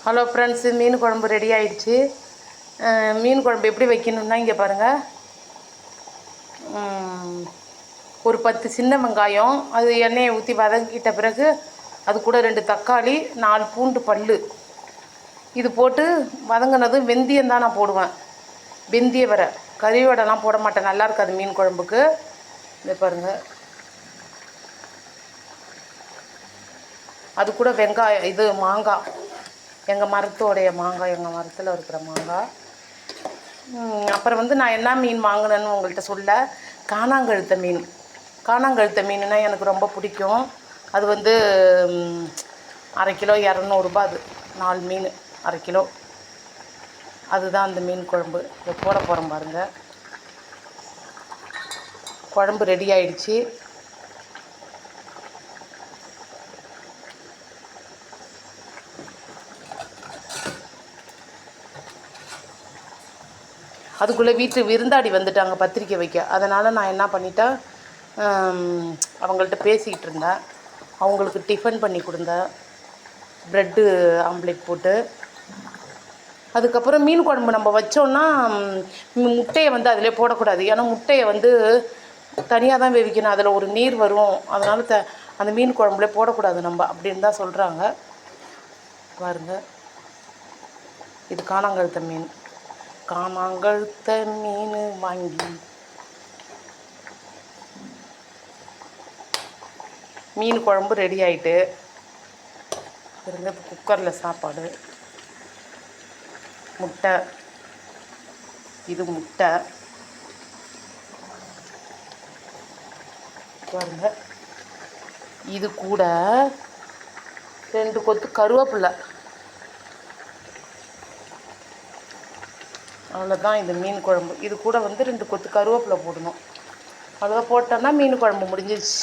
Hello friends, மீன் குழம்பு ready ஆகிடுச்சு. மீன் குழம்பு எப்படி வைக்கணுன்னா இங்கே பாருங்கள். ஒரு 10 சின்ன வெங்காயம், அது எண்ணெயை ஊற்றி வதக்கிட்ட பிறகு அது கூட 2 தக்காளி, 4 பூண்டு பல் இது போட்டு வதங்கினதும் வெந்தயம் தான் நான் போடுவேன். வெந்தய வரை கறி வடைலாம் போட மாட்டேன், நல்லா இருக்காது மீன் குழம்புக்கு. இதை பாருங்கள். அது கூட வெங்காயம், இது மாங்காய், எங்கள் மரத்தோடைய மாங்காய், எங்கள் மரத்தில் இருக்கிற மாங்காய். அப்புறம் நான் என்ன மீன் வாங்கினேன்னு உங்கள்கிட்ட சொல்ல, காணாங்கழுத்த மீன். காணாங்கழுத்த மீனுன்னா எனக்கு ரொம்ப பிடிக்கும். அது 1/2 கிலோ 200 அது 4 மீன் 1/2 கிலோ. அதுதான் அந்த மீன் குழம்பு. இதை போட போகிறோம் பாருங்கள். குழம்பு ரெடி ஆயிடுச்சு. அதுக்குள்ளே வீட்டு விருந்தாடி வந்துட்டாங்க பத்திரிக்கை வைக்க. அதனால் நான் என்ன பண்ணிட்டேன், அவங்கள்ட்ட பேசிக்கிட்டு இருந்தேன். அவங்களுக்கு டிஃபன் பண்ணி கொடுத்தேன், ப்ரெட்டு ஆம்லேட் போட்டு. அதுக்கப்புறம் மீன் குழம்பு நம்ம வச்சோன்னா முட்டையை அதிலே போடக்கூடாது. ஏன்னா முட்டையை தனியாக தான் வேவிக்கணும், அதில் ஒரு நீர் வரும். அதனால் அந்த மீன் குழம்புல போடக்கூடாது நம்ம, அப்படின்னு தான் சொல்கிறாங்க. பாருங்கள், இது காணாங்கழுத்த மீன். காணாங்கழுத்த மீன் வாங்கி மீன் குழம்பு ரெடி ஆகிட்டு இருங்க. குக்கரில் சாப்பாடு, முட்டை, இது முட்டை பாருங்க. இது கூட 2 கொத்து கருவேப்பிலை. அவ்வளோதான் இந்த மீன் குழம்பு. இது கூட 2 கொத்து கருவேப்பிலை போடணும். அவ்வளோதான், போட்டோன்னா மீன் குழம்பு முடிஞ்சிருச்சு.